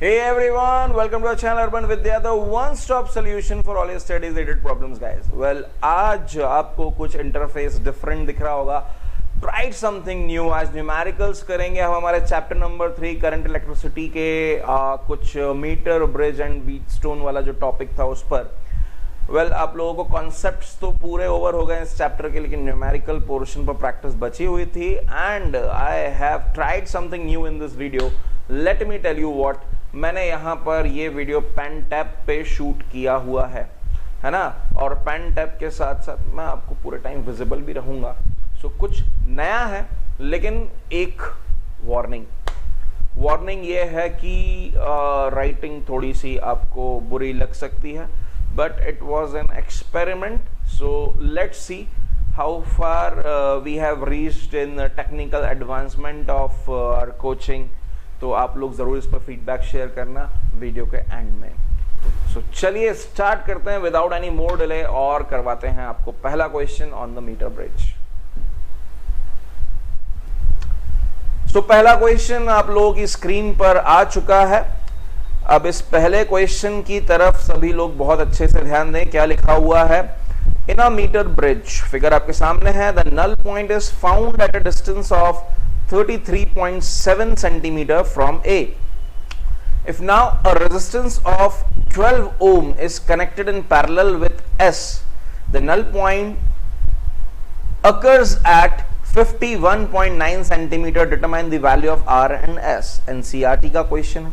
Hey everyone, welcome to our channel Urban Vidya, the one-stop solution for all your studies-related problems, guys. Well, आज आपको कुछ interface different दिख रहा होगा. Try something new. आज numericals करेंगे हम हमारे चैप्टर नंबर 3 करंट इलेक्ट्रिसिटी के कुछ मीटर ब्रिज एंड व्हीटस्टोन वाला जो टॉपिक था उस पर. Well, आप लोगों को कॉन्सेप्ट्स तो पूरे ओवर हो गए इस चैप्टर के, लेकिन न्यूमेरिकल पोर्शन पर प्रैक्टिस बची हुई थी. And I have tried something new in this video. Let me tell you what. मैंने यहाँ पर ये वीडियो पेन टैब पे शूट किया हुआ है ना, और पेन टैब के साथ साथ मैं आपको पूरे टाइम विजिबल भी रहूंगा. सो कुछ नया है, लेकिन एक वार्निंग ये है कि राइटिंग थोड़ी सी आपको बुरी लग सकती है, but it was an experiment. So let's see how far we have reached in technical advancement of our coaching. तो आप लोग जरूर इस पर फीडबैक शेयर करना वीडियो के एंड में. सो चलिए स्टार्ट करते हैं विदाउट एनी मोर डिले और करवाते हैं आपको पहला question on the metre bridge. So पहला क्वेश्चन आप लोगों की स्क्रीन पर आ चुका है. अब इस पहले क्वेश्चन की तरफ सभी लोग बहुत अच्छे से ध्यान दें. क्या लिखा हुआ है? In a metre bridge, figure आपके सामने है. The null point is found at a distance of 33.7 centimeter from A. If now a resistance of 12 ohm is connected in parallel with S, the null point occurs at 51.9 centimeter. Determine the value of R and S. NCERT का question है,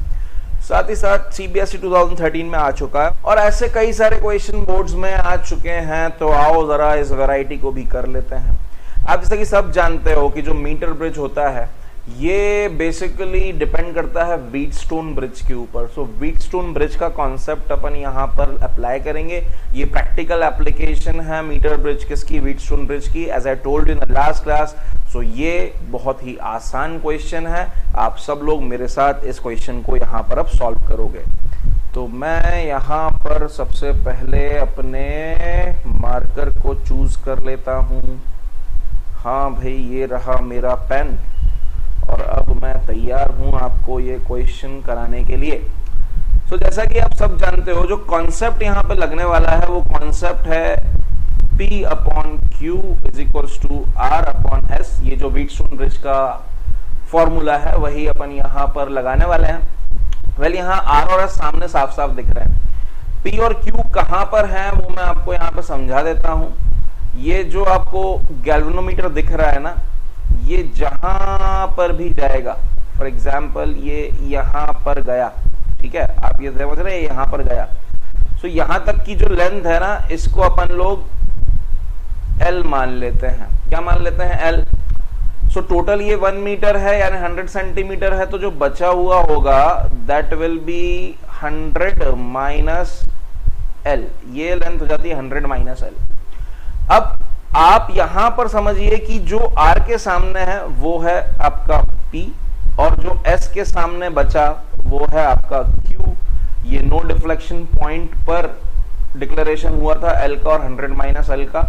साथ ही साथ CBSE 2013 में आ चुका है, और ऐसे कई सारे क्वेश्चन बोर्ड्स में आ चुके हैं. तो आओ जरा इस वैरायटी को भी कर लेते हैं. आप जैसे कि सब जानते हो कि जो मीटर ब्रिज होता है ये बेसिकली डिपेंड करता है व्हीटस्टोन ब्रिज के ऊपर. सो व्हीटस्टोन ब्रिज का कॉन्सेप्ट अपन यहाँ पर अप्लाई करेंगे. ये प्रैक्टिकल एप्लीकेशन है मीटर ब्रिज किसकी? व्हीटस्टोन ब्रिज की, as I told in the last class. So ये बहुत ही आसान क्वेश्चन है. आप सब लोग मेरे साथ इस क्वेश्चन को यहाँ पर अब सॉल्व करोगे. तो मैं यहाँ पर सबसे पहले अपने मार्कर को चूज कर लेता हूँ. हाँ भाई, ये रहा मेरा पेन, और अब मैं तैयार हूं आपको ये क्वेश्चन कराने के लिए. सो जैसा कि आप सब जानते हो, जो कॉन्सेप्ट यहाँ पे लगने वाला है वो कॉन्सेप्ट है P upon Q is equals to R upon S. ये जो व्हीटस्टोन ब्रिज का फॉर्मूला है वही अपन यहाँ पर लगाने वाले हैं. वेल, यहाँ R और S सामने साफ साफ दिख रहे हैं. P और Q कहाँ पर है वो मैं आपको यहाँ पे समझा देता हूँ. ये जो आपको गैल्वेनोमीटर दिख रहा है ना, ये जहां पर भी जाएगा, फॉर एग्जाम्पल ये यहां पर गया, ठीक है, आप ये समझ रहे हैं, यहां पर गया. सो यहां तक की जो लेंथ है ना, इसको अपन लोग L मान लेते हैं. क्या मान लेते हैं? L. सो टोटल ये 1 मीटर है, यानी 100 सेंटीमीटर है. तो जो बचा हुआ होगा that will be 100 minus L. ये लेंथ हो जाती है 100 माइनस L. अब आप यहां पर समझिए कि जो R के सामने है वो है आपका P, और जो S के सामने बचा वो है आपका Q. ये नो डिफ्लेक्शन पॉइंट पर डिक्लेरेशन हुआ था L का और 100 माइनस L का.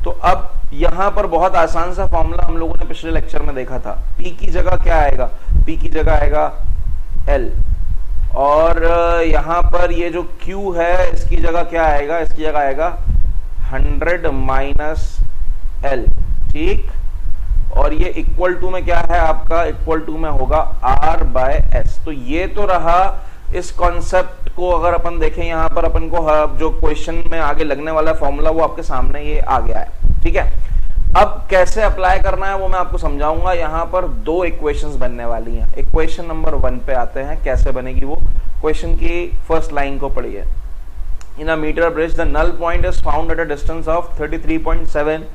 तो अब यहां पर बहुत आसान सा फॉर्मूला हम लोगों ने पिछले लेक्चर में देखा था. P की जगह क्या आएगा? P की जगह आएगा L, और यहां पर ये जो Q है इसकी जगह क्या आएगा? इसकी जगह आएगा 100 माइनस L, ठीक. और ये इक्वल टू में क्या है आपका? इक्वल टू में होगा R बाय S. तो ये तो रहा. इस कॉन्सेप्ट को अगर अपन देखें यहाँ पर, अपन को जो क्वेश्चन में आगे लगने वाला फॉर्मूला वो आपके सामने ये आ गया है, ठीक है. अब कैसे अप्लाई करना है वो मैं आपको समझाऊंगा. यहाँ पर दो इक्वेशंस बनने वाली हैं. इक्वेशन नंबर 1 पे आते हैं. कैसे बनेगी वो? क्वेश्चन की फर्स्ट लाइन को पढ़िए. In a meter bridge, the null point is found at a distance of 33.7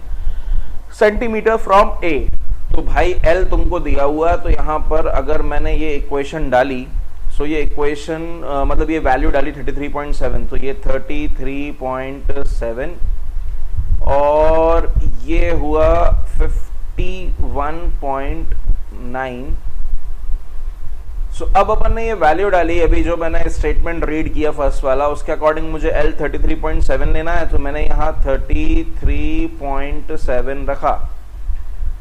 centimeter from A. तो भाई L तुमको दिया हुआ है, तो यहाँ पर अगर मैंने ये इक्वेशन डाली, सो ये इक्वेशन मतलब ये वैल्यू डाली 33.7, तो ये 33.7 और ये हुआ 51.9. सो अब अपन ने ये वैल्यू डाली. अभी जो मैंने स्टेटमेंट रीड किया फर्स्ट वाला, उसके अकॉर्डिंग मुझे L 33.7 लेना है. तो मैंने यहाँ 33.7 रखा.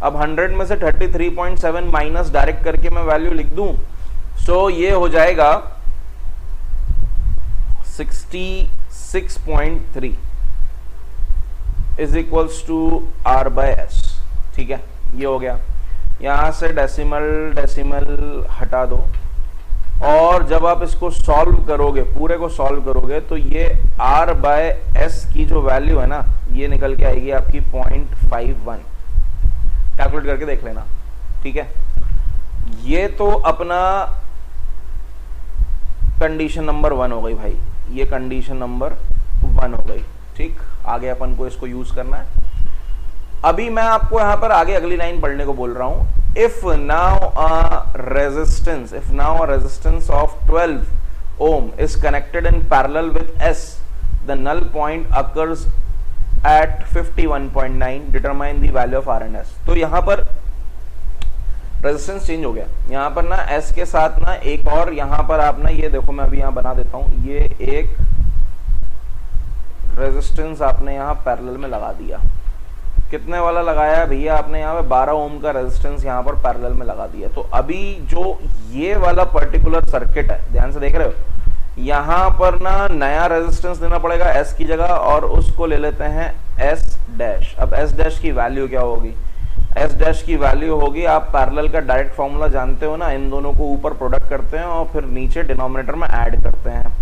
अब 100 में से 33.7 माइनस डायरेक्ट करके मैं वैल्यू लिख दूं. सो ये हो जाएगा 66.3 is equals to R by S. ठीक है, ये हो गया। यहां से डेसिमल हटा दो, और जब आप इसको सॉल्व करोगे, पूरे को सॉल्व करोगे, तो ये r बाय एस की जो वैल्यू है ना, ये निकल के आएगी आपकी 0.51। कैलकुलेट करके देख लेना। ठीक है, ये तो अपना कंडीशन नंबर 1 हो गई भाई, ये कंडीशन नंबर 1 हो गई। ठीक, आगे अपन को इसको यूज करना है। अभी मैं आपको यहां पर आगे अगली लाइन पढ़ने को बोल रहा हूं। if now a resistance of 12 ohm is connected in parallel with S, the null point occurs at 51.9, determine the value of R and S। तो यहां पर रेजिस्टेंस चेंज हो गया। यहां पर ना S के साथ ना एक और, यहां पर आप ना ये देखो, मैं अभी यहां बना देता हूं, ये एक रेजिस्टेंस आपने यहां पैरेलल में लगा दिया। कितने वाला लगाया है भैया आपने? यहाँ पे 12 ओम का रेजिस्टेंस यहाँ पर पैरेलल में लगा दिया। तो अभी जो ये वाला पर्टिकुलर सर्किट है, ध्यान से देख रहे हो, यहाँ पर ना नया रेजिस्टेंस देना पड़ेगा S की जगह, और उसको ले लेते हैं S डैश। अब S डैश की वैल्यू क्या होगी? S डैश की वैल्यू होगी, आप पैरेलल का डायरेक्ट फॉर्मूला जानते हो ना, इन दोनों को ऊपर प्रोडक्ट करते हैं और फिर नीचे डिनोमिनेटर में ऐड करते हैं।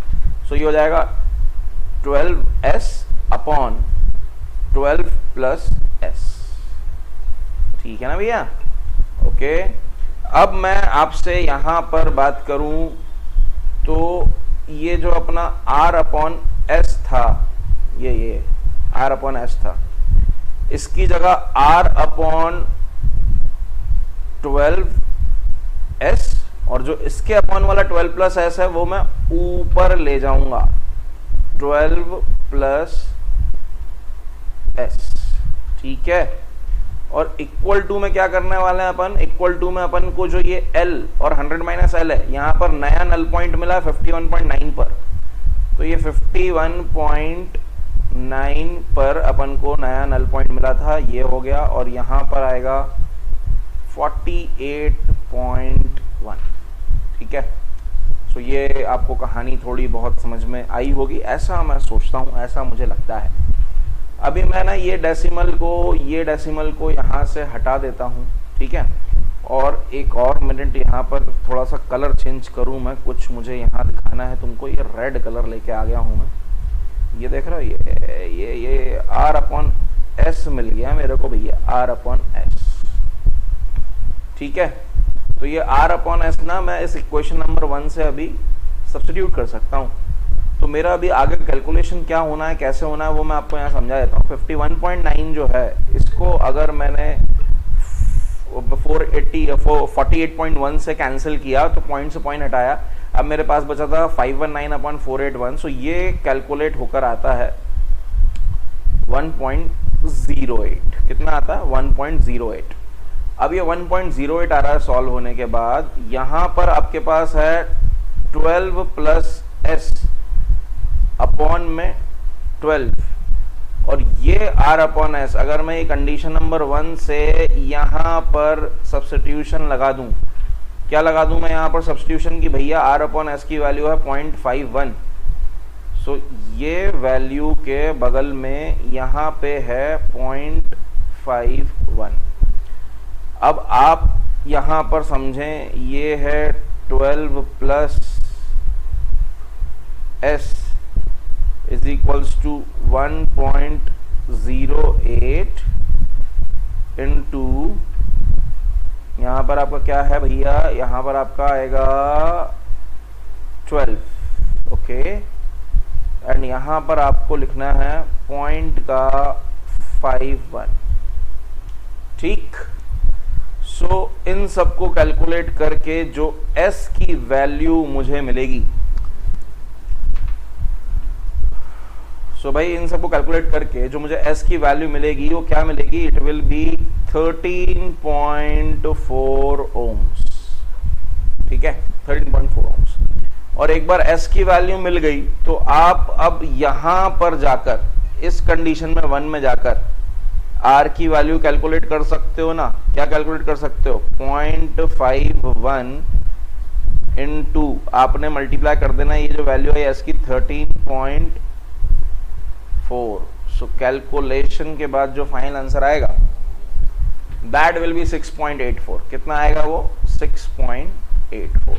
सो ये हो जाएगा 12S अपॉन 12 प्लस S। ठीक है ना भैया? ओके, अब मैं आपसे यहां पर बात करूं तो ये जो अपना R अपॉन S था, ये R अपॉन S था, इसकी जगह R अपॉन 12S, और जो इसके अपॉन वाला 12 प्लस S है वो मैं ऊपर ले जाऊंगा, 12 प्लस S। ठीक है, और इक्वल टू में क्या करने वाले हैं अपन? इक्वल टू में अपन को जो ये L और 100 माइनस L है, यहां पर नया नल पॉइंट मिला 51.9 पर, तो ये 51.9 पर अपन को नया नल पॉइंट मिला था, ये हो गया, और यहां पर आएगा 48.1। ठीक है, तो ये आपको कहानी थोड़ी बहुत समझ में आई होगी, ऐसा मैं सोचता हूं, ऐसा मुझे लगता है। अभी मैं ना ये डेसिमल को यहाँ से हटा देता हूँ। ठीक है, और एक और मिनट यहाँ पर थोड़ा सा कलर चेंज करूँ मैं, कुछ मुझे यहाँ दिखाना है तुमको। ये रेड कलर लेके आ गया हूँ मैं, ये देख रहे हो, ये R अपॉन S मिल गया मेरे को भैया, R अपॉन S। ठीक है, तो ये R अपॉन S ना मैं इस इक्वेशन नंबर 1 से अभी सब्स्टिट्यूट कर सकता हूँ। तो मेरा अभी आगे कैलकुलेशन क्या होना है, कैसे होना है, वो मैं आपको यहाँ समझा देता हूँ। 51.9 जो है, इसको अगर मैंने 48.1 से कैंसिल किया, तो पॉइंट से पॉइंट हटाया, अब मेरे पास बचा था 519/481। सो ये कैलकुलेट होकर आता है 1.08। कितना आता है? 1.08। अब ये 1.08 आ रहा है सॉल्व होने के बाद। यहां पर आपके पास है 12 प्लस S अपॉन में 12, और ये R अपॉन S। अगर मैं ये कंडीशन नंबर 1 से यहां पर सब्स्टिट्यूशन लगा दूं, क्या लगा दूं मैं यहां पर सब्स्टिट्यूशन की? भैया R अपॉन S की वैल्यू है 0.51। सो ये वैल्यू के बगल में यहां पे है 0.51। अब आप यहां पर समझें, ये है 12 plus S is equals to 1.08 into, यहां पर आपका क्या है भैया? यहां पर आपका आएगा 12। ओके, एंड यहां पर आपको लिखना है पॉइंट का 51। ठीक, सो इन सबको कैलकुलेट करके जो S की वैल्यू मुझे मिलेगी, सो भाई इन सबको कैलकुलेट करके जो मुझे S की वैल्यू मिलेगी वो क्या मिलेगी? It will be 13.4 ohms. ठीक है, 13.4 ओम्स। और एक बार S की वैल्यू मिल गई तो आप अब यहां पर जाकर इस कंडीशन में 1 में जाकर R की वैल्यू कैलकुलेट कर सकते हो ना। क्या कैलकुलेट कर सकते हो? 0.51 इनटू आपने मल्टीप्लाई कर देना ये जो वैल्यू है एस की 13.4। सो कैलकुलेशन के बाद जो फाइनल आंसर आएगा दैट विल बी 6.84। कितना आएगा वो 6.84।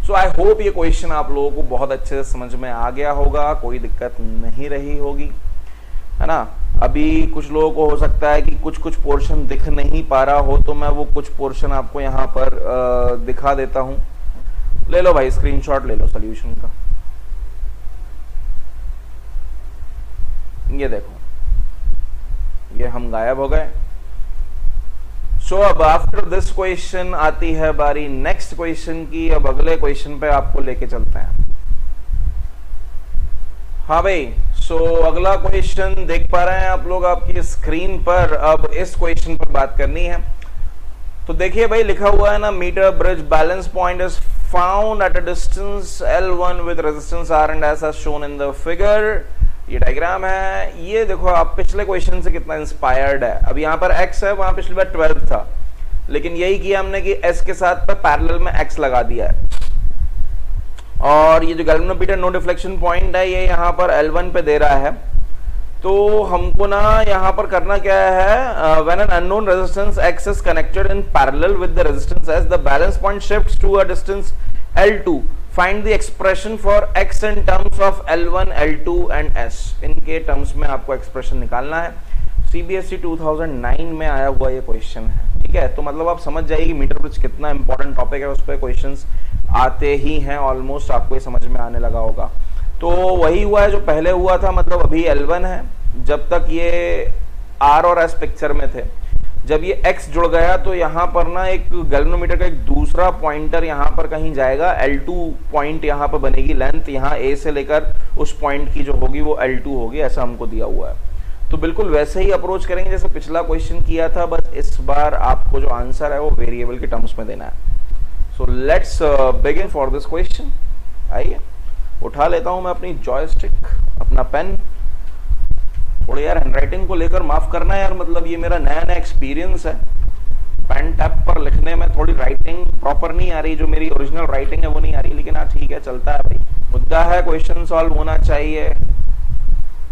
सो आई होप ये क्वेश्चन आप लोगों को बहुत अच्छे से समझ में आ गया होगा, कोई दिक्कत नहीं रही होगी, है ना। अभी कुछ लोगों को हो सकता है कि कुछ कुछ पोर्शन दिख नहीं पा रहा हो, तो मैं वो कुछ पोर्शन आपको यहाँ पर दिखा देता हूं। ले लो भाई स्क्रीनशॉट ले लो सॉल्यूशन का। ये देखो, ये हम गायब हो गए। सो अब आफ्टर दिस क्वेश्चन आती है बारी नेक्स्ट क्वेश्चन की। अब अगले क्वेश्चन पे आपको लेके चलते हैं। हाँ भाई, सो अगला क्वेश्चन देख पा रहे हैं आप लोग आपकी स्क्रीन पर। अब इस क्वेश्चन पर बात करनी है। तो देखिए भाई, लिखा हुआ है ना, metre bridge balance point is found at a distance L1 with resistance R and S as shown in the figure। ये डायग्राम है। ये देखो आप पिछले क्वेश्चन से कितना इंस्पायर्ड है। अब यहाँ पर x है, वहां पिछली बार 12 था, लेकिन यही किया हमने कि s के साथ पर पैरेलल में x लगा दिया है। और ये जो गैल्वेनोमीटर नो डिफ्लेक्शन पॉइंट है, ये यहाँ पर L1 पे दे रहा है। तो हमको ना यहाँ पर करना क्या है, when an unknown resistance x is connected in parallel with the resistance S, the balance point shifts to a distance L2। Find the expression for x in terms of L1, L2 and S। इनके terms में आपको expression निकालना है। CBSE 2009 में आया हुआ ये question है, ठीक है। तो मतलब आप समझ जाइए कि मीटर ब्रिज कितना इंपॉर्टेंट टॉपिक है, उस पर क्वेश्चंस आते ही हैं ऑलमोस्ट, आपको ये समझ में आने लगा होगा। तो वही हुआ है जो पहले हुआ था, मतलब अभी L1 है, जब तक ये R और S पिक्चर में थे। जब ये X जुड़ गया तो यहाँ पर ना एक गैल्वेनोमीटर का एक दूसरा पॉइंटर यहाँ पर कहीं जाएगा, L2 पॉइंट यहाँ पर बनेगी। लेंथ यहाँ A से लेकर उस पॉइंट की जो होगी वो L2 होगी, ऐसा हमको दिया हुआ है। तो बिल्कुल वैसे ही अप्रोच करेंगे जैसे पिछला क्वेश्चन किया था, बस इस बार आपको जो आंसर है वो वेरिएबल के टर्म्स में देना है। So let's begin for this question. आइए, उठा लेता हूं मैं अपनी जॉयस्टिक, अपना पेन। थोड़ी यार हैंडराइटिंग को लेकर माफ करना यार, मतलब ये मेरा नया नया एक्सपीरियंस है। पेन टैप पर लिखने में थोड़ी राइटिंग प्रॉपर नहीं आ रही, जो मेरी ओरिजिनल राइटिंग है वो नहीं आ रही, लेकिन हाँ ठीक है, चलता है भाई। मुद्दा है क्वेश्चन सॉल्व होना चाहिए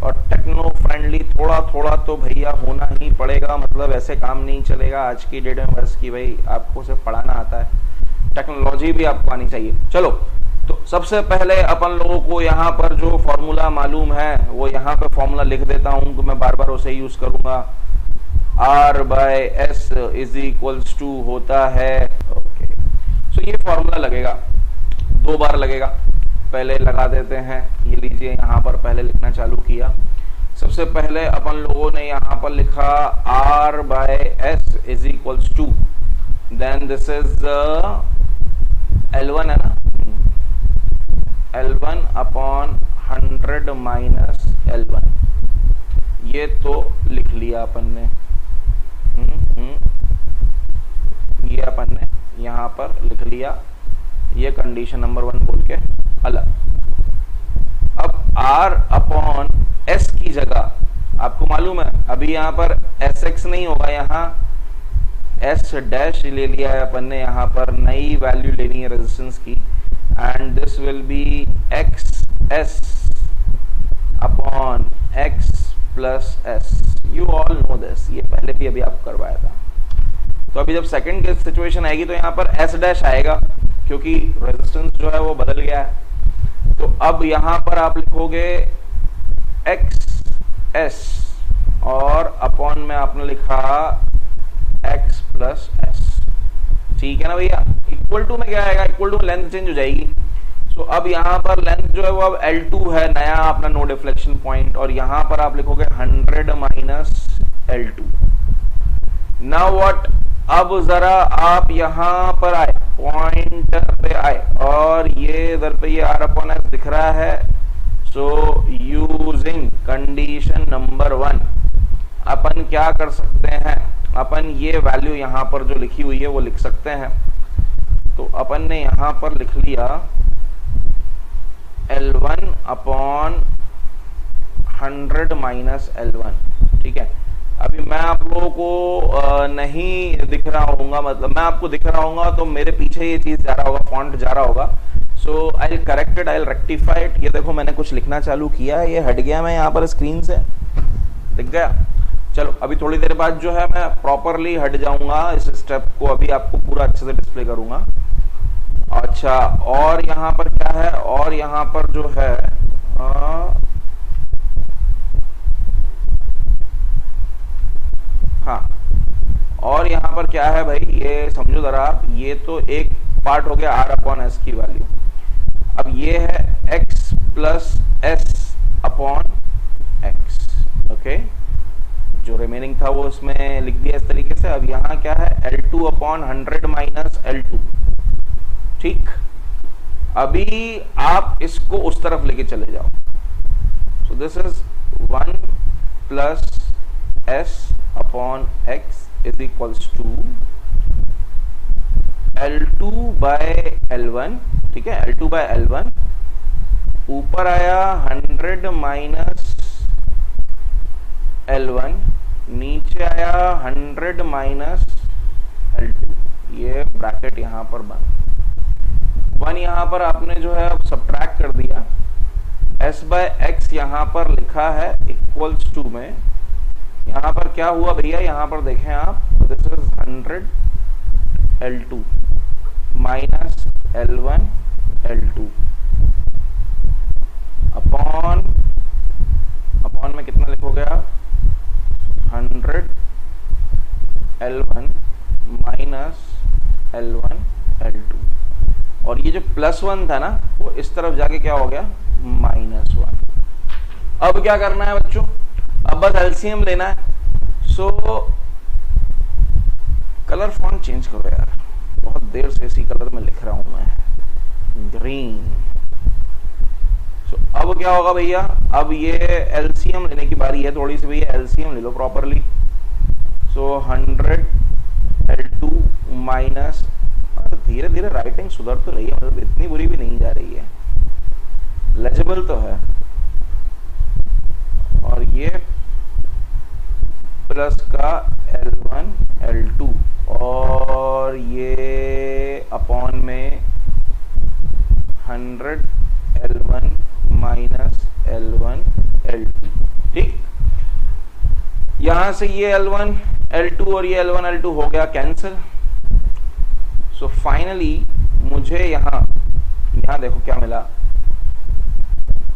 और टेक्नो फ्रेंडली थोड़ा थोड़ा तो भैया होना ही पड़ेगा, मतलब ऐसे काम नहीं चलेगा आज की डेट में बस कि भाई आपको सिर्फ पढ़ाना आता है, टेक्नोलॉजी भी आपको आनी चाहिए। चलो, तो सबसे पहले अपन लोगों को यहाँ पर जो फॉर्मूला मालूम है वो यहाँ पे फॉर्मूला लिख देता हूँ, तो मैं बार बार उसे यूज करूंगा। R by S is equals to होता है, ओके। सो ये फॉर्मूला लगेगा, 2 बार लगेगा, पहले लगा देते हैं। ये लीजिए, यहाँ पर पहले लिखना चालू किया। सबसे पहले अपन लोगों ने यहाँ पर लिखा R by S is equals to, then this is L1 है ना, L1 अपॉन 100 माइनस L1, ये तो लिख लिया अपन ने। ये अपन ने यहाँ पर लिख लिया, ये कंडीशन नंबर 1 बोल के अलग। अब R अपॉन S की जगह आपको मालूम है अभी यहाँ पर SX नहीं होगा, यहाँ S डैश ले लिया है अपन ने, यहाँ पर नई वैल्यू लेनी है रेजिस्टेंस की, and this will be XS upon X plus S। You all know this, ये पहले भी अभी आपको करवाया था। तो अभी जब सेकंड की सिचुएशन आएगी तो यहाँ पर S डैश आएगा, क्योंकि रेजिस्टेंस जो है वो बदल गया है। तो अब यहाँ पर आप लिखोगे XS और अपॉन में आपने लिखा X प्लस S, ठीक है ना भैया। इक्वल टू में क्या आएगा, इक्वल टू में लेंथ चेंज हो जाएगी। सो अब यहाँ पर लेंथ जो है वो अब L2 है, नया अपना नो डिफ्लेक्शन पॉइंट, और यहाँ पर आप लिखोगे 100 माइनस L2। नाउ व्हाट, अब जरा आप यहाँ पर आए, पॉइंट पे आए, और ये इधर पे ये R अपॉन S दिख रहा है। सो यूजिंग कंडीशन नंबर 1 अपन क्या कर सकते हैं, अपन ये वैल्यू यहाँ पर जो लिखी हुई है वो लिख सकते हैं। तो अपन ने यहाँ पर लिख लिया L1 अपॉन 100 माइनस L1, ठीक है। अभी मैं आप लोगों को नहीं दिख रहा होऊंगा, मतलब मैं आपको दिख रहा होऊंगा तो मेरे पीछे ये चीज जा रहा होगा, फॉन्ट जा रहा होगा। So I will correct it, I will rectify it. ये देखो मैंने कुछ लिखना चालू किया, ये हट गया मैं यहाँ पर स्क्रीन से, दिख गया। चलो अभी थोड़ी देर बाद जो है मैं प्रॉपरली हट जाऊंगा, इस स्टेप को अभी आपको पूरा अच्छे से डिस्प्ले करूंगा। अच्छा, और यहाँ पर क्या है, और यहाँ पर जो है हाँ, और यहाँ पर क्या है भाई, ये समझो जरा आप, ये तो एक पार्ट हो गया r अपॉन एस की वैल्यू। अब ये है x plus S upon x, okay. जो रिमेनिंग था वो इसमें लिख दिया इस तरीके से। अब यहाँ क्या है, L2 अपॉन 100 माइनस L2, ठीक। अभी आप इसको उस तरफ लेके चले जाओ। So this is 1 plus S upon X is equals to L2 by L1, ठीक है, L2 बाय L1। ऊपर आया 100 माइनस L1, नीचे आया 100 माइनस L2। ये ब्रैकेट यहां पर बंद। 1 यहां पर आपने जो है अब सब्ट्रैक्ट कर दिया, s बाय एक्स यहां पर लिखा है इक्वल्स टू में। यहां पर क्या हुआ भैया, यहां पर देखें आप, this is 100 L2 minus L1 L2 upon में कितना लिखोगे आप, 100 L1 माइनस L1 L2। और ये जो +1 था ना, वो इस तरफ जाके क्या हो गया, -1। अब क्या करना है बच्चों, अब बस एलसीएम लेना है। सो कलर फॉन्ट चेंज करो यार, बहुत देर से इसी कलर में लिख रहा हूं मैं, ग्रीन। सो अब क्या होगा भैया, अब ये एलसीएम लेने की बारी है थोड़ी सी भैया, एलसीएम ले लो प्रॉपरली। सो 100 L2 माइनस, धीरे धीरे राइटिंग सुधर तो रही है, मतलब इतनी बुरी भी नहीं जा रही है, लेजिबल तो है। और ये प्लस का L1 L2, और ये अपॉन में 100 L1 माइनस L1 L2, ठीक। यहां से ये L1 L2 और ये L1 L2 हो गया कैंसिल। सो फाइनली मुझे यहां देखो क्या मिला,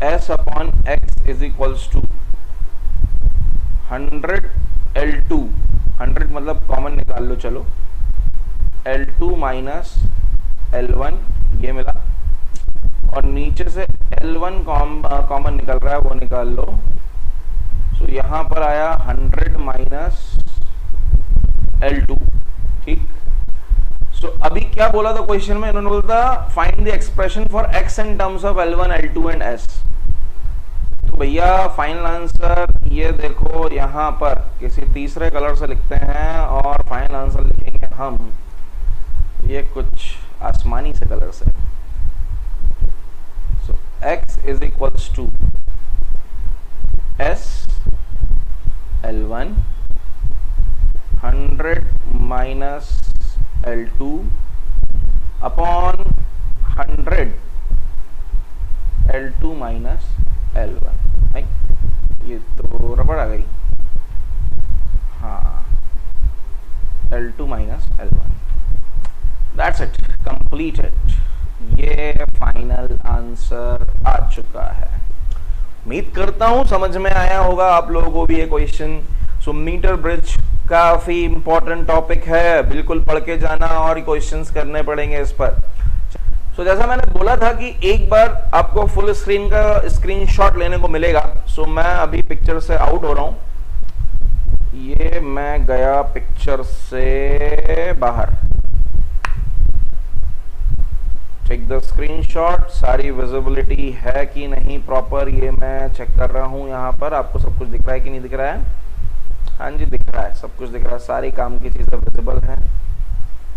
s upon X is equals to 100 L2, 100 मतलब कॉमन निकाल लो, चलो, L2 माइनस L1 ये मिला, और नीचे से L1 कॉमन निकल रहा है, वो निकाल लो। सो यहां पर आया 100 माइनस L2, ठीक। सो अभी क्या बोला था क्वेश्चन में, इन्होंने बोला था find the expression for x in terms of L1 L2 and s। तो भैया फाइनल आंसर ये देखो, यहां पर किसी तीसरे कलर से लिखते हैं और फाइनल आंसर लिखेंगे हम ये कुछ आसमानी से कलर से। So x is equals to s L1 100 minus L2 upon 100 L2 minus L1। ये तो रबड़ आ गई, हाँ, L2 minus L1। That's it, completed. ये फाइनल आंसर आ चुका है। उम्मीद करता हूं समझ में आया होगा आप लोगों को भी ये क्वेश्चन। सो मीटर ब्रिज काफी इंपॉर्टेंट टॉपिक है, बिल्कुल पढ़ के जाना और क्वेश्चंस करने पड़ेंगे इस पर। सो जैसा मैंने बोला था कि एक बार आपको फुल स्क्रीन का स्क्रीनशॉट लेने को मिलेगा। सो मैं अभी पिक्चर से आउट हो रहा हूं, ये मैं गया पिक्चर से बाहर, टेक द स्क्रीनशॉट। सारी विजिबिलिटी है कि नहीं प्रॉपर, ये मैं चेक कर रहा हूं। यहाँ पर आपको सब कुछ दिख रहा है कि नहीं दिख रहा है? हाँ जी, दिख रहा है, सब कुछ दिख रहा है, सारी काम की चीजें विजिबल है।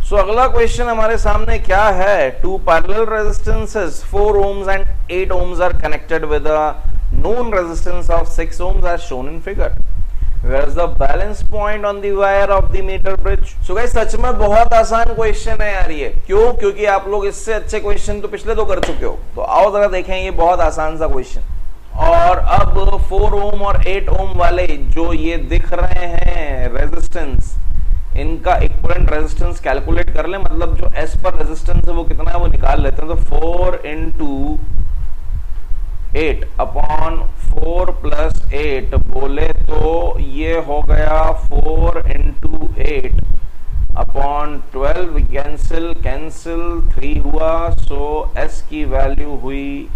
सो अगला क्वेश्चन हमारे सामने क्या है, two parallel resistances 4 ohms and 8 ohms are connected with a known resistance of 6 ohms as shown in figure. Where is the balance point on the wire of the meter bridge? So guys सच में बहुत आसान question है यार ये। क्यों? क्योंकि आप लोग इससे अच्छे क्वेश्चन तो पिछले दो कर चुके हो। तो आओ जरा देखें, ये बहुत आसान सा क्वेश्चन। और अब 4 ओम और 8 ओम वाले जो ये दिख रहे हैं रेजिस्टेंस, इनका इक्विवेलेंट रेजिस्टेंस कैलकुलेट कर ले, मतलब जो एस पर रेजिस्टेंस है वो कितना है वो निकाल लेते हैं। तो 4 into 8 अपॉन 4 प्लस 8 बोले तो ये हो गया 4 into 8 अपॉन 12, कैंसिल कैंसिल 3 हुआ, सो एस की वैल्यू हुई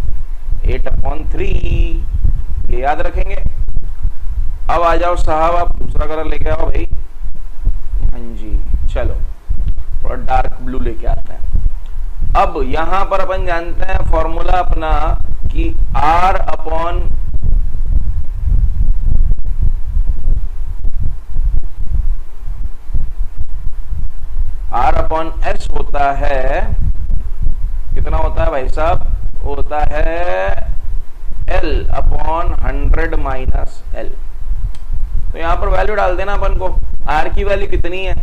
8/3। ये याद रखेंगे। अब आ जाओ साहब, आप दूसरा कलर लेके आओ भाई। हाँ जी, चलो थोड़ा डार्क ब्लू लेके आते हैं। अब यहां पर अपन जानते हैं फॉर्मूला अपना कि R अपॉन S होता है, कितना होता है भाई साहब? होता है L/100 माइनस L। तो यहां पर वैल्यू डाल देना अपन को। R की वैल्यू कितनी है?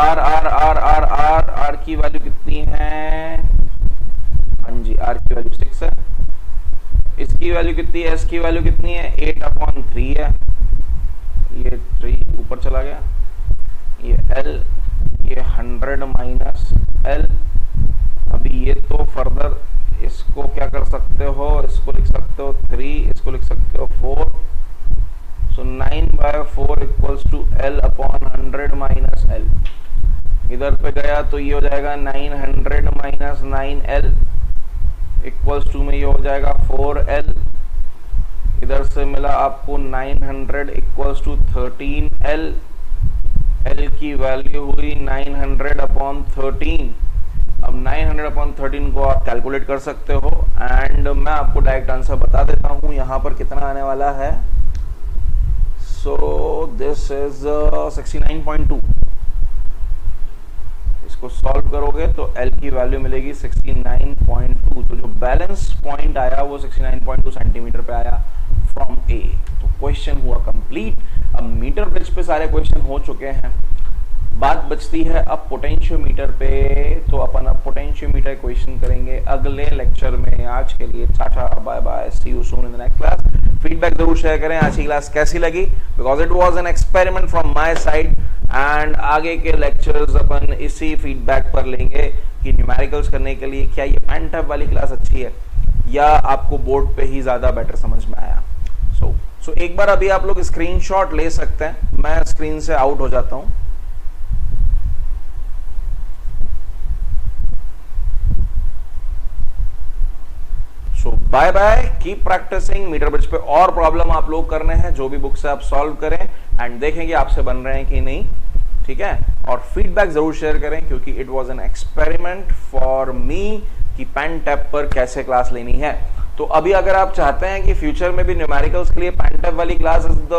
R R R R R R की वैल्यू कितनी है? हाँ जी, R की वैल्यू 6 है। इसकी वैल्यू कितनी है? S की वैल्यू कितनी है? 8/3 है। ये 3 ऊपर चला गया। ये L, ये 100 माइनस L। अभी ये तो फर्दर इसको क्या कर सकते हो? इसको लिख सकते हो 3, इसको लिख सकते हो 4। So 9/4 equals to L/100 minus L। इधर पे गया तो ये हो जाएगा 900 माइनस 9L इक्वल्स टू में ये हो जाएगा 4L। इधर से मिला आपको 900 इक्वल्स टू 13L। L की वैल्यू हुई 900/13। अब 900/13 को आप कैलकुलेट कर सकते हो एंड मैं आपको डायरेक्ट आंसर बता देता हूं यहां पर कितना आने वाला है। सो दिस इज 69.2। इसको सॉल्व करोगे तो L की वैल्यू मिलेगी 69.2। तो जो बैलेंस पॉइंट आया वो 69.2 सेंटीमीटर पे आया फ्रॉम A। तो क्वेश्चन हुआ कंप्लीट। अब मीटर ब्रिज पे सारे क्वेश्चन हो चुके हैं, बात बचती है अब पोटेंशियोमीटर पे। तो अपन अब पोटेंशियोमीटर क्वेश्चन करेंगे अगले लेक्चर में। आज के लिए tata bye bye, see you soon in the next class. Feedback जरूर शेयर करें आज की क्लास कैसी लगी, because it was an experiment from my side and आगे के लेक्चर्स अपन इसी फीडबैक पर लेंगे कि न्यूमेरिकल्स करने के लिए क्या ये पैंटअप वाली क्लास अच्छी है या आपको बोर्ड पे ही ज्यादा बेटर समझ में आया। सो एक बार अभी आप लोग स्क्रीनशॉट ले सकते हैं, मैं स्क्रीन से आउट हो जाता हूं। So bye bye, keep practising. Metre bridge पे और प्रॉब्लम आप लोग करने हैं, जो भी बुक से आप सॉल्व करें एंड देखेंगे आपसे बन रहे हैं कि नहीं, ठीक है। और फीडबैक जरूर शेयर करें क्योंकि it was an experiment for me कि पैंटअप पर कैसे क्लास लेनी है। तो अभी अगर आप चाहते हैं कि फ्यूचर में भी न्यूमेरिकल्स के लिए पैंटअप वाली class is the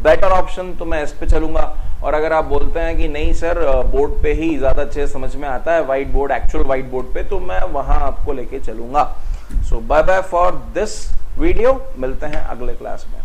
better option, तो मैं इस पे चलूंगा। और अगर आप बोलते हैं कि नहीं सर बोर्ड पे ही ज्यादा अच्छे समझ में आता है, white board, actual white board पे, तो मैं वहां आपको लेके चलूंगा। So bye bye for this video, मिलते हैं अगले क्लास में।